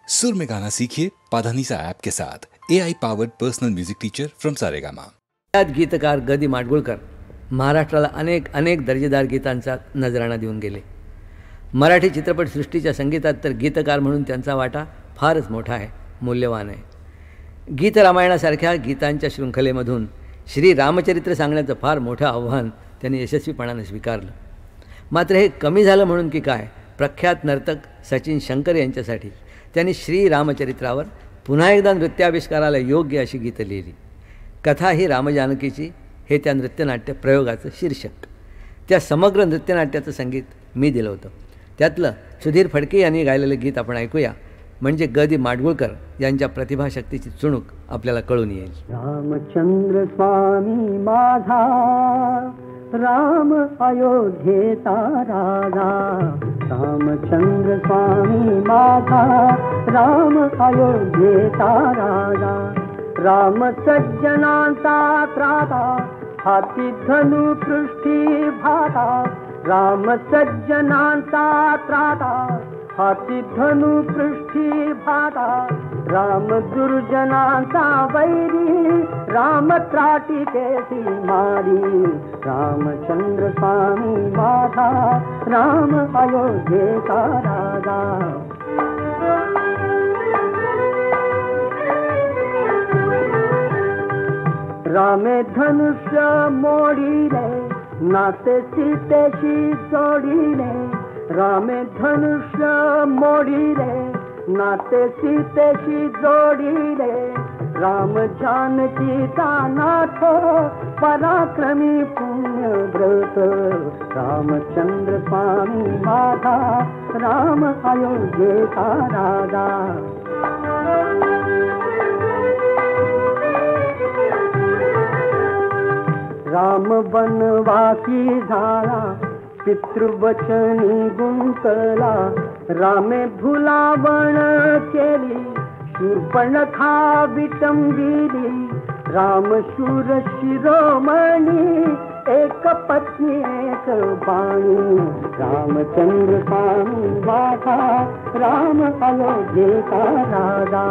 सुर में गाना सीखिए पाधानीसा ऐप के साथ। AI powered personal music teacher from Saregama. गीतकार ग दी माडगुळकर महाराष्ट्राला अनेक दर्जेदार गीतांचा नजराणा देऊन गेले. मराठी चित्रपटसृष्टीच्या संगीतात तर गीतकार म्हणून त्यांचा वाटा फारच मोठा आहे, मूल्यवान आहे. गीत रामायणासारख्या गीतांच्या शृंखलेमधून श्री रामचरित्र सांगण्याचं फार मोठं आव्हान त्यांनी यशस्वीपणाने स्वीकारलं. मात्र हे कमी झालं म्हणून की काय, प्रख्यात नर्तक सचिन शंकर यांच्यासाठी त्यांनी श्री रामचरित्रावर पुन्हा एकदा नृत्याविष्काराला योग्य अशी गीतं लिहिली. कथा ही रामजानकीची हे त्या नृत्यनाट्य प्रयोगाचं शीर्षक. त्या समग्र नृत्यनाट्याचं संगीत मी दिलं होतं. त्यातलं सुधीर फडके यांनी गायलेलं गीत आपण ऐकूया, म्हणजे ग दी माडगुळकर यांच्या प्रतिभाशक्तीची चुणूक आपल्याला कळून येईल. रामचंद्र स्वामी माझा, राम अयोध्येचा राजा. रामचंद्र स्वामी माझा, राम अयोध्येचा राजा. राम सज्जनांचा त्राता, हाती धनु पृष्ठी भाता. राम सज्जनांचा त्राता, हाती धनु पृष्ठी भाता. राम दुर्जनांचा वैरी, राम त्राटी केसी मारी. रामचंद्र स्वामी माझा, राम अयोध्येचा राजा. रामे धनुष्य मोडिले, नाते सीतेशी जोडिले. रामे धनुष्य मोडिले, नाते सीतेशी जोडिले. राम जानकीचा नाथ, पराक्रमी पुण्यव्रत. रामचंद्र स्वामी माझा, राम अयोध्येचा राजा. राम वनवासी झाला, पितृवचनी गुंतला. रामे भुलावण केली, शूर्पणखा विटंबिली. राम शूर शिरोमणी, एक पत्नी एक बाणी. रामचंद्र स्वामी माझा, राम अयोध्येचा राजा.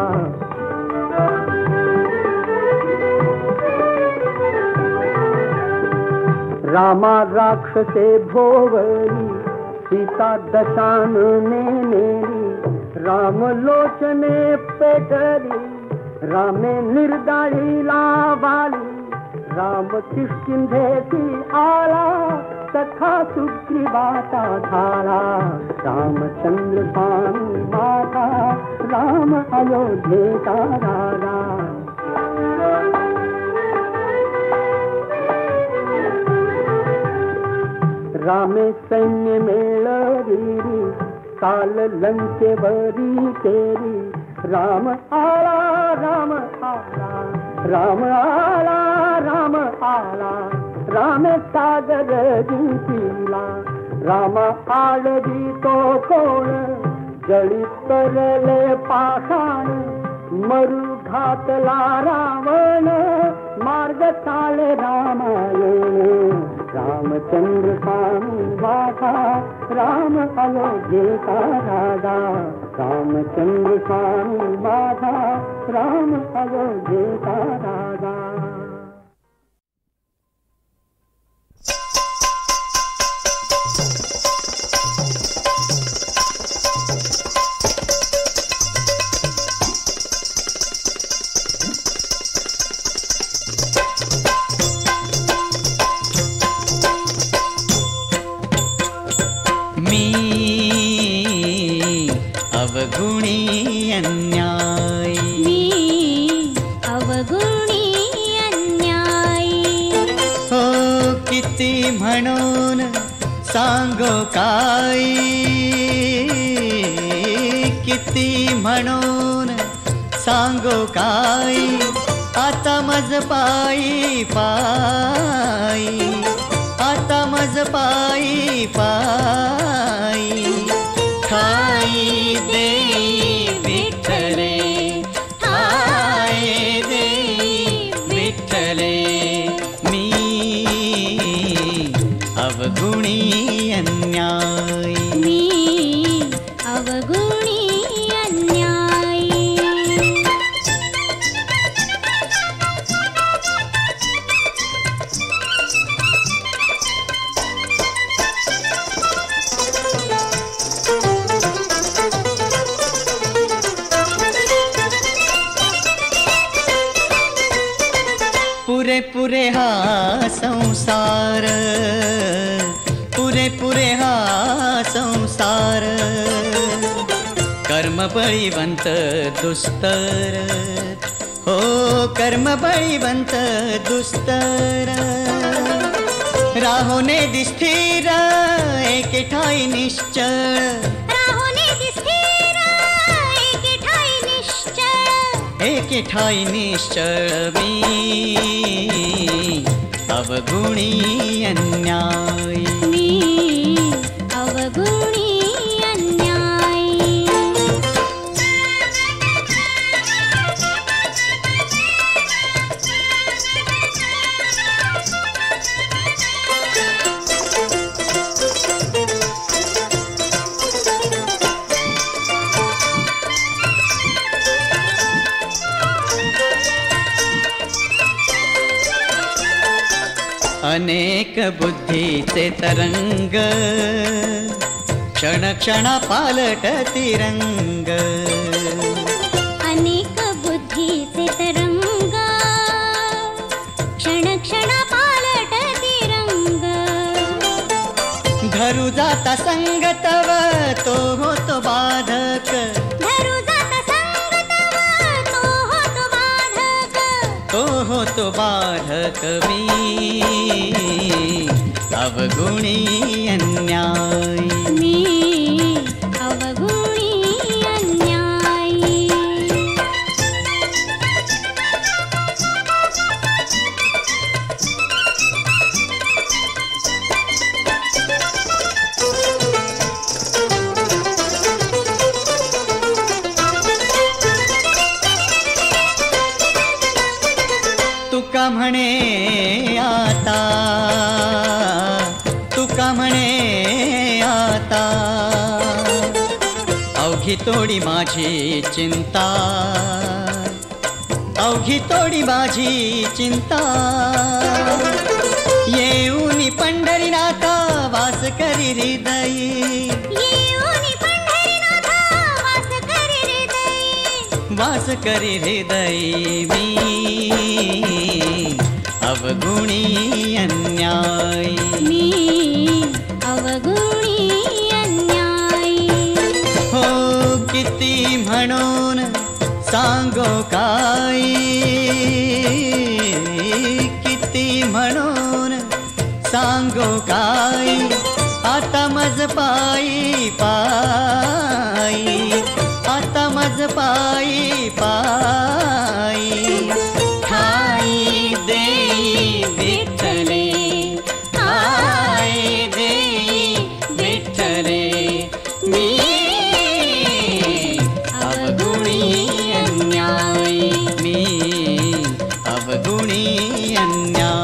रामा राक्षसे भोवली, सीता दशानने नेली. राम लोचने पेटली, रामे निर्दाळीला वाली. राम किष्किंधेसी आला, तथा सुग्रीवाचा झाला. रामचंद्र स्वामी माझा, राम अयोध्येचा राजा. रामे सैन्य मेळविली, काल लंकेवरी केली. राम आला, राम आला, राम आला, राम आला. रामे सागर जिंकिला, रामा आळवी तो कोण. जळी तरले पाषाण, मरु घातला रावण. मार्ग चाले रामायण. रामचंद्र स्वामी माझा, राम अयोध्येचा राजा. रामचंद्र स्वामी माझा, राम अयोध्येचा राजा. अवगुणी अन्याय, मी अवगुणी अन्याय. हो किती म्हणून सांगो काय, किती म्हणून सांगो काय. आता मज पायी पायी, आता मज पायी पायी. ठाई दे विठ्ठले, ठाई दे विठ्ठले. मी अवगुणी अन्याय, मी अवगुणी अन्याय. पुरे हा संसार, पुरे हा संसार, कर्म बळीवंत दुस्तर, हो कर्म बळीवंत दुस्तर, राहोने दिस्थिर एके ठाई निश्चळ, राहोने दिस्थिर एके ठाई निश्चळ, एके ठाई निश्चळ मी अवगुणी अन्यायी, मी अवगुणी अन्यायी. अनेक बुद्धीचे तरंग, क्षण क्षण पालटती रंग, अनेक बुद्धीचे तरंग, क्षण क्षण पालटती रंग, धरू जाता संग तव तो होतो बाधक, धरू जात संग तव तो होतो बाधक, तो होतो बाधक मी अवगुणी अन्यायी, मी अवगुणी अन्यायी. तुका म्हणे आता, तुका म्हणे आता, अवघी तोडी माझी चिंता, अवघी तोडी माझी चिंता, येऊनी पंढरीनाथा वास करी हृदयी, येऊनी पंढरीनाथा वास करी हृदयी, वास करी हृदयी मी अवगुणी अन्यायी, मी अवगुणी अन्यायी. हो किती म्हणून सांगो काही, किती म्हणून सांगो काही, आता मज पायी पायी, आता मज पायी पायी, ठाई देई विठ्ठले, ठाई देई विठ्ठले मी अवगुणी अन्यायी, मी अवगुणी अन्यायी.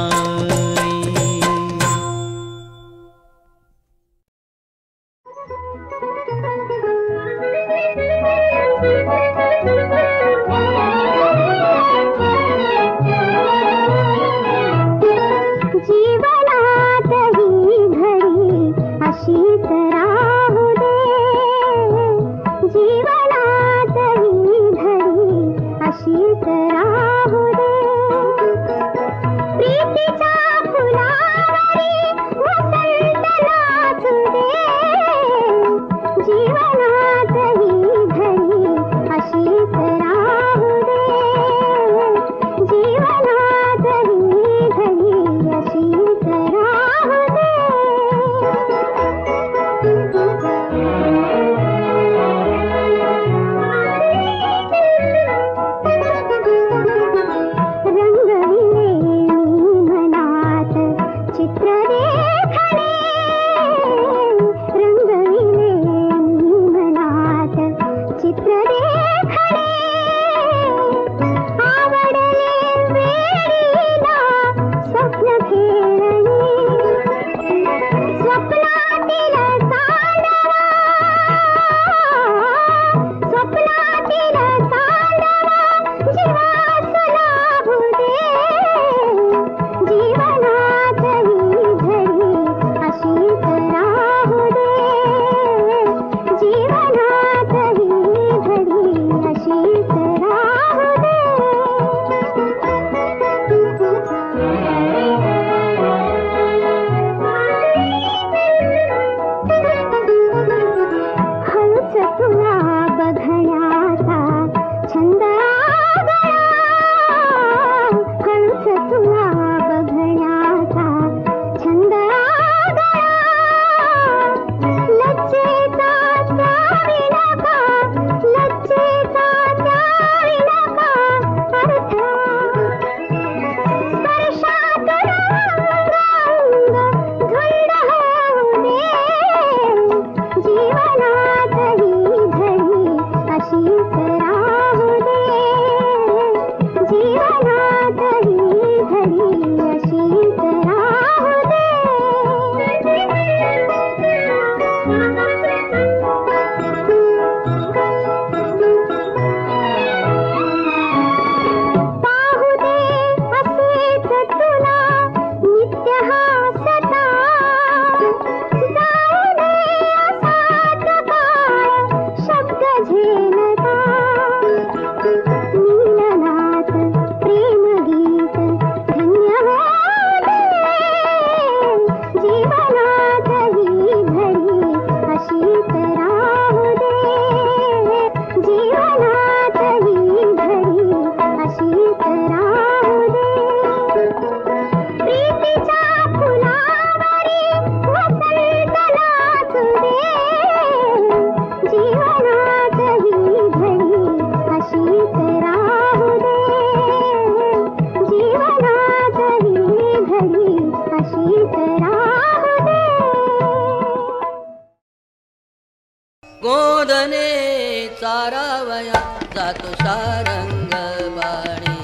सारावया जातो सारंग पाणी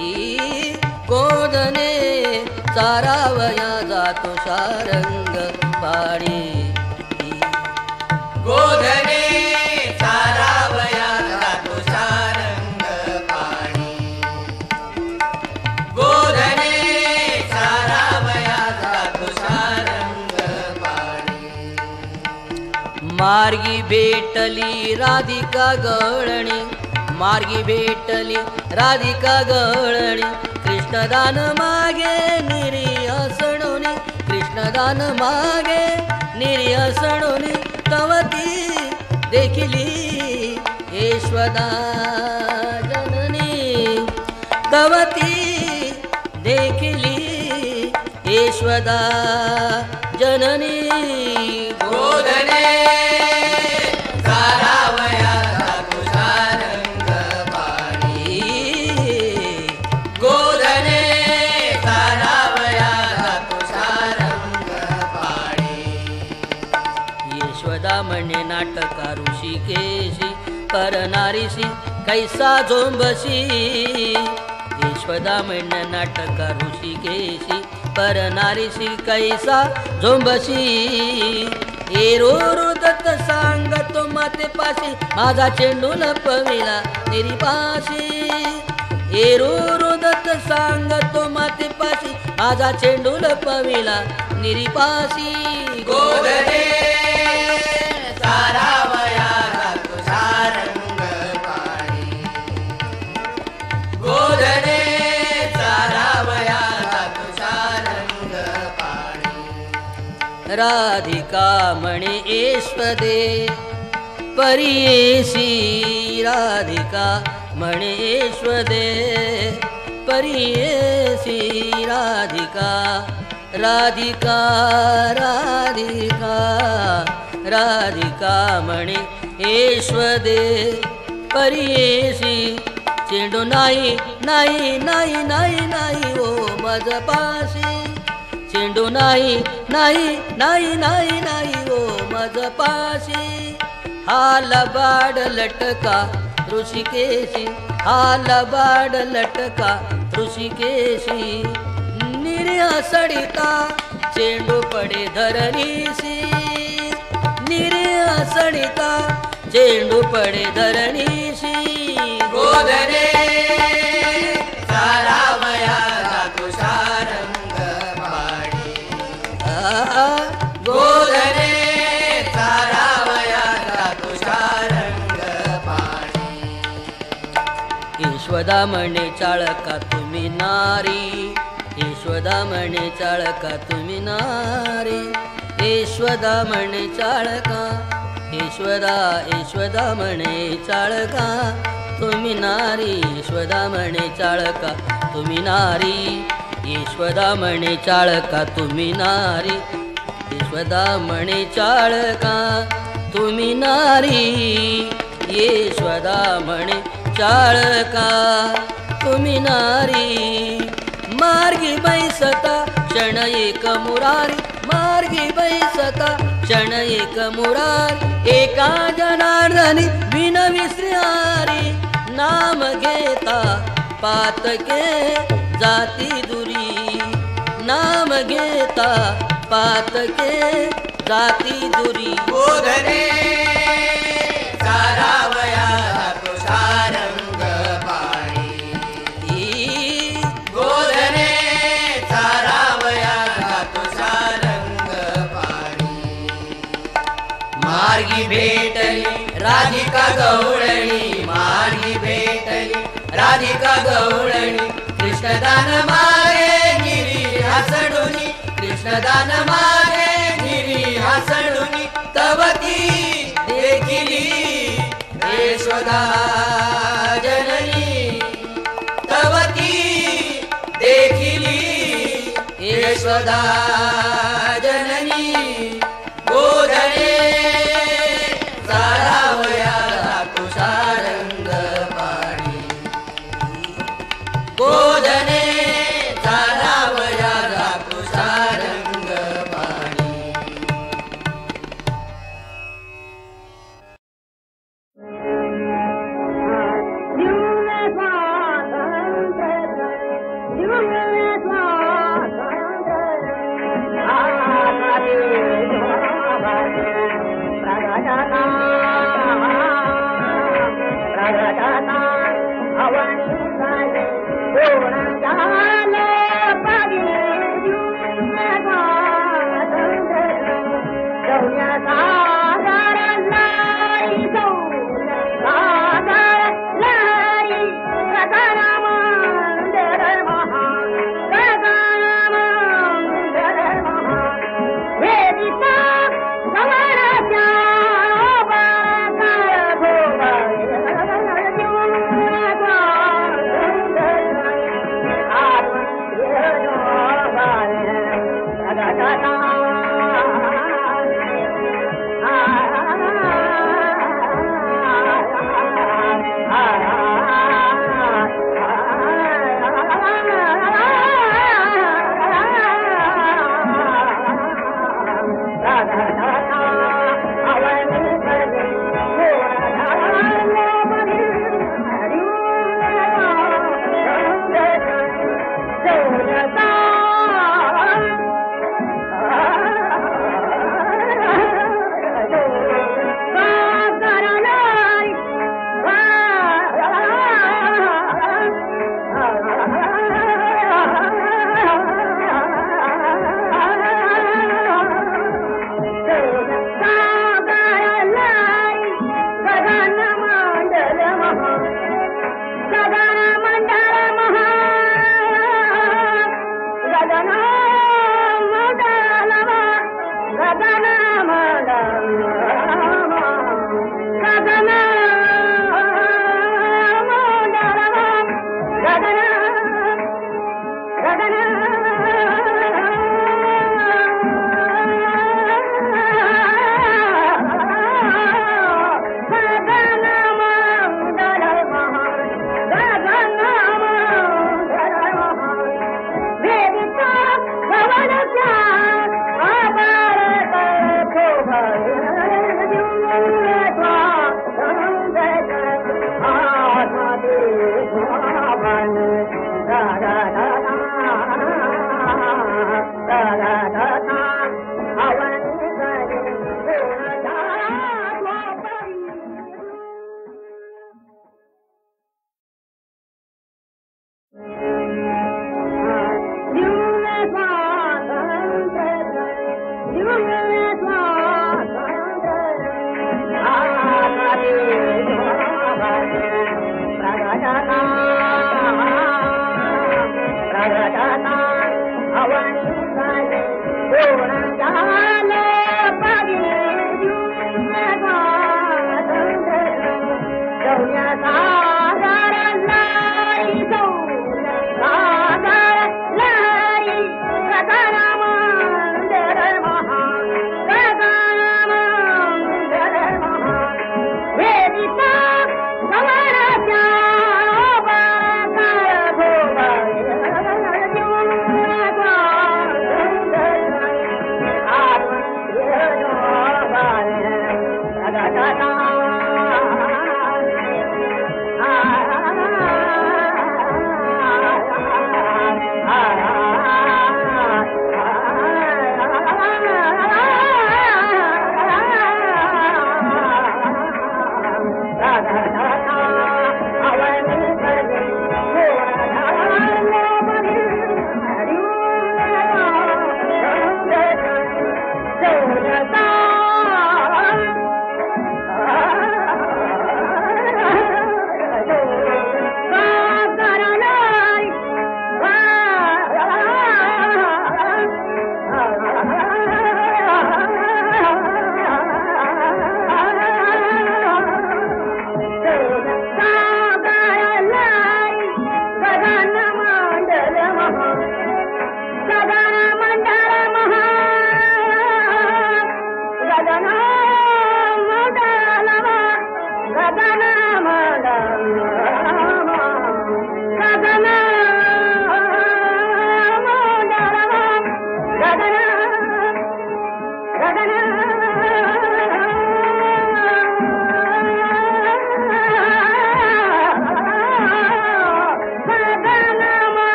ही गोधने सारावया जातो सारंग पाणी गोधने सारावया जातो सारंग पाणी गोधने सारावया जातो सारंग पाणी मार्गी भेटली राधिका गवळणी मार्गी भेटली राधिका गवळणी कृष्णदान मागे निर्यासणोनी कृष्णदान मागे निर्यासणोनी तवती देखिली यशोदा जननी तवती देखिली यशोदा जननी गोधने सारावया जातो सारंग पाणी गोधने सारावया जातो सारंग पाणी यशोदा म्हणे नाटका ऋषिकेशी परनारीशी कैसा झोंबशी यशोदा म्हणे नाटका ऋषिकेशी परनारीशी कैसा झोंबशी एरो दत्त सांगतो मातेपाशी माझा चेंडू लपविला निरीपाशी एरो दत्त सांगतो मातेपाशी माझा चेंडू लपविला निरीपाशी गोधने सारावया जातो सारंग पाणी गोधने सारावया जातो सारंग पाणी राधिका म्हणे ईश्वदे परियेशी राधिका म्हणे ईश्वदे परियेशी राधिका राधिका राधिका राधिका म्हणे ईश्वदे परियेशी चेंडू नाही नाही नाही नाही नाही ओ मजपाशी चेंडू नाही नाही नाही नाही नाही ओ मजपाशी हाल बाड लटका ऋषिकेशी हाल बाड लटका ऋषिकेशी निर्यासडिता चेंडू पडे धरणीशी निर्यासडिता चेंडू पडे धरणीशी गोधने सारावया जातो सारंग पाणी गोधने सारावया जातो सारंग पाणी यशोदा म्हणे चाळका तुम्ही नारी यशोदा म्हणे चाळका तुम्ही नारी यशोदा म्हणे चाळका यशोदा यशोदा म्हणे चाळका तुम्ही नारी यशोदा म्हणे चाळका तुम्ही नारी यशोदा म्हणे चाळका तुम्ही नारी यशोदा म्हणे चाळका तुम्ही नारी यशोदा म्हणे चाळका तुम्ही नारी मार्गी बैसता क्षण एक मुरारी मार्गी बैसता क्षण एक मुरारी एका जनार्दनी विनविश्री नाम घेता पातके जाती दुरी नाम घेता पातके जाती दुरी गोधने सारावया जातो सारंग पाणी गोधने सारावया जातो सारंग पाणी मार्गी भेटली राधिका गवळणी मार्गी भेटली राधिका गवळणी कृष्णदान मागे गिरी हसडुनी कृष्णदान मागे गिरी हसडुनी तवती देखिली यशोदा जननी तवती देखिली यशोदा जननी गोधने सारावया जातो सारंग पाणी गोधने सारावया जातो सारंग पाणी ढग